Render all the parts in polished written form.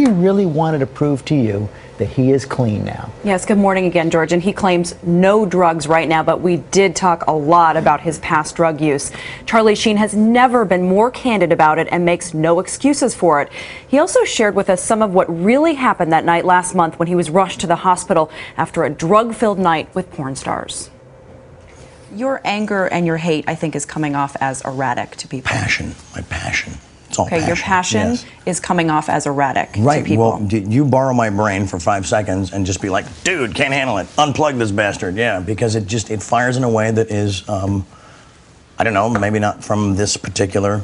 he really wanted to prove to you that he is clean now. Yes, good morning again, George. And he claims no drugs right now, but we did talk a lot about his past drug use. Charlie Sheen has never been more candid about it and makes no excuses for it. He also shared with us some of what really happened that night last month when he was rushed to the hospital after a drug-filled night with porn stars. Your anger and your hate, I think, is coming off as erratic to people. Passion, my passion. It's all passion. Your passion yes. is coming off as erratic right. to people. Well, you borrow my brain for 5 seconds and just be like, dude, can't handle it. Unplug this bastard. Yeah, because it fires in a way that is, I don't know, maybe not from this particular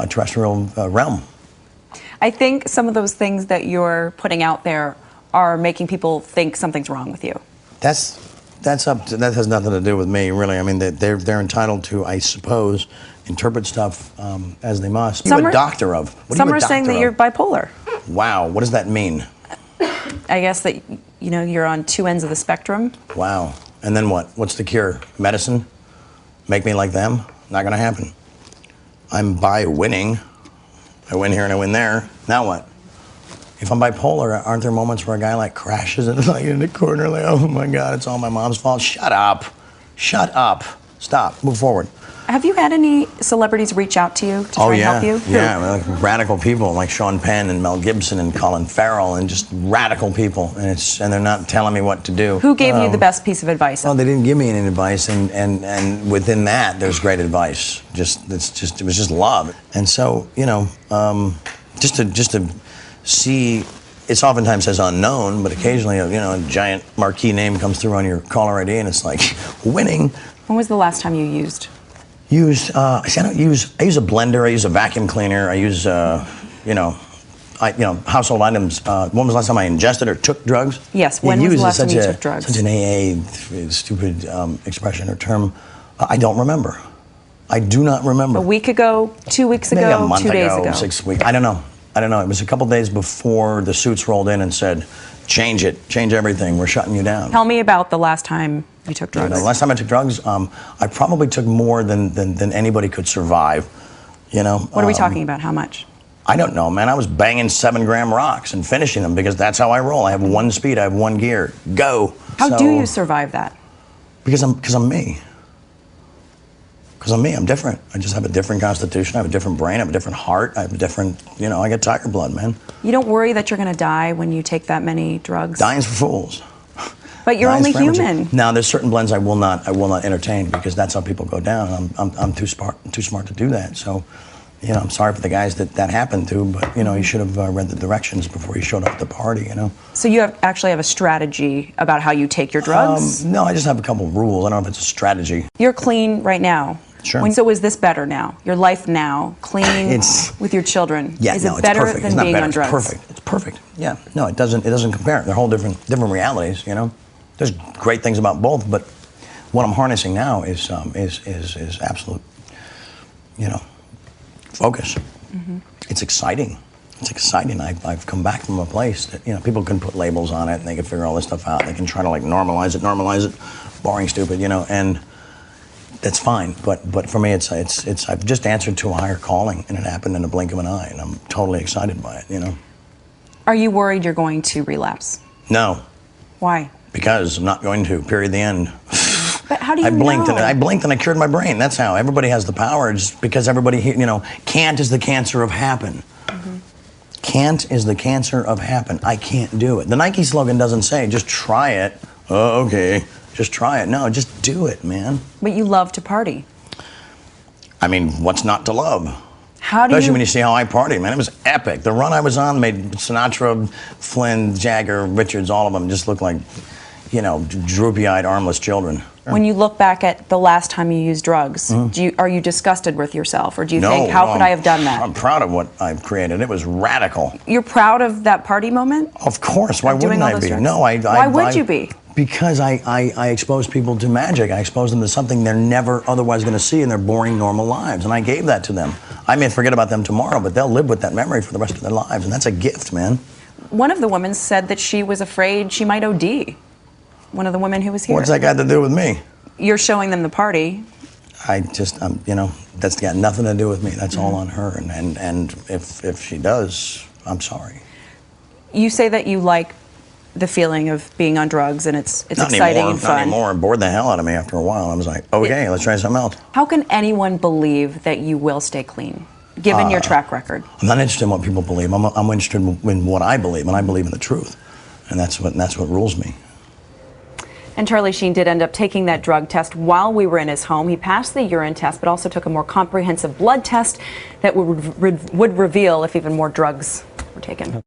terrestrial realm. I think some of those things that you're putting out there are making people think something's wrong with you. That has nothing to do with me, really. I mean, they're entitled to, I suppose, interpret stuff as they must. What are you a doctor of? Some are saying that you're bipolar. Wow, what does that mean? I guess that, you know, you're on two ends of the spectrum. Wow. And then what? What's the cure? Medicine? Make me like them? Not gonna happen. I'm winning. I win here and I win there. Now what? If I'm bipolar, aren't there moments where a guy like crashes in the corner like, oh my God, it's all my mom's fault? Shut up. Shut up. Stop. Move forward. Have you had any celebrities reach out to you to try and help you? Yeah, like radical people like Sean Penn and Mel Gibson and Colin Farrell and just radical people, and they're not telling me what to do. Who gave you the best piece of advice? Well, they didn't give me any advice, and within that, there's great advice. It was just love, and so you know, just to see. It's oftentimes says unknown, but occasionally, you know, a giant marquee name comes through on your caller ID, and it's like winning. When was the last time you used? I use a blender, I use a vacuum cleaner, I use household items. When was the last time I ingested or took drugs? Yes, when was the last time you took drugs? Such an AA stupid expression or term. I don't remember. I do not remember. A week ago, 2 weeks ago, maybe a month 2 days ago, 6 weeks. I don't know. It was a couple days before the suits rolled in and said, change it, change everything, we're shutting you down. Tell me about the last time you took drugs. The last time I took drugs, I probably took more than anybody could survive. You know. What are we talking about? How much? I don't know, man. I was banging 7-gram rocks and finishing them because that's how I roll. I have one speed, I have one gear. Go. How do you survive that? Because I'm me. Because I'm me, I'm different. I just have a different constitution, I have a different brain, I have a different heart, I have a different, you know, I get tiger blood, man. You don't worry that you're going to die when you take that many drugs? Dying's for fools. But you're only human. Now, there's certain blends I will not entertain because that's how people go down. I'm too smart to do that. So, you know, I'm sorry for the guys that happened to, but you know, you should have read the directions before you showed up at the party. You know. So you actually have a strategy about how you take your drugs? No, I just have a couple of rules. I don't know if it's a strategy. You're clean right now. Sure. So is this better now? Your life now, clean with your children? Yeah, is no, it better it's perfect. than It's not being better. on drugs? It's perfect. It's perfect. Yeah. No, it doesn't compare. They're whole different realities. You know. There's great things about both, but what I'm harnessing now is absolute, you know, focus. Mm-hmm. It's exciting. It's exciting. I've come back from a place that, you know, people can put labels on it and they can figure all this stuff out. They can try to like normalize it, boring, stupid, you know, and that's fine. But for me, it's I've just answered to a higher calling, and it happened in a blink of an eye, and I'm totally excited by it. You know. Are you worried you're going to relapse? No. Why? Because I'm not going to. Period. The end. But how do you I blinked know? And I blinked and I cured my brain. That's how. Everybody has the power. Just because everybody, you know, can't is the cancer of happen. Mm-hmm. Can't is the cancer of happen. I can't do it. The Nike slogan doesn't say just try it. Oh, okay. Just try it. No, just do it, man. But you love to party. I mean, what's not to love? How do Especially when you see how I party, man. It was epic. The run I was on made Sinatra, Flynn, Jagger, Richards, all of them just look like, you know, droopy-eyed, armless children. When you look back at the last time you used drugs, are you disgusted with yourself, or do you think, how could I have done that? I'm proud of what I've created. It was radical. You're proud of that party moment? Of course. Why wouldn't I be? Drugs? No, Why would you be? Because I expose people to magic. I expose them to something they're never otherwise going to see in their boring, normal lives. And I gave that to them. I may forget about them tomorrow, but they'll live with that memory for the rest of their lives. And that's a gift, man. One of the women said that she was afraid she might OD. One of the women who was here. What's that got to do with me? You're showing them the party. You know, that's got nothing to do with me. That's all on her. And if she does, I'm sorry. You say that you like the feeling of being on drugs, and it's Not exciting anymore, and fun. Not anymore. It bored the hell out of me after a while. I was like, okay, let's try something else. How can anyone believe that you will stay clean, given your track record? I'm not interested in what people believe. I'm interested in what I believe, and I believe in the truth, and that's what rules me. And Charlie Sheen did end up taking that drug test while we were in his home. He passed the urine test, but also took a more comprehensive blood test that would reveal if even more drugs were taken.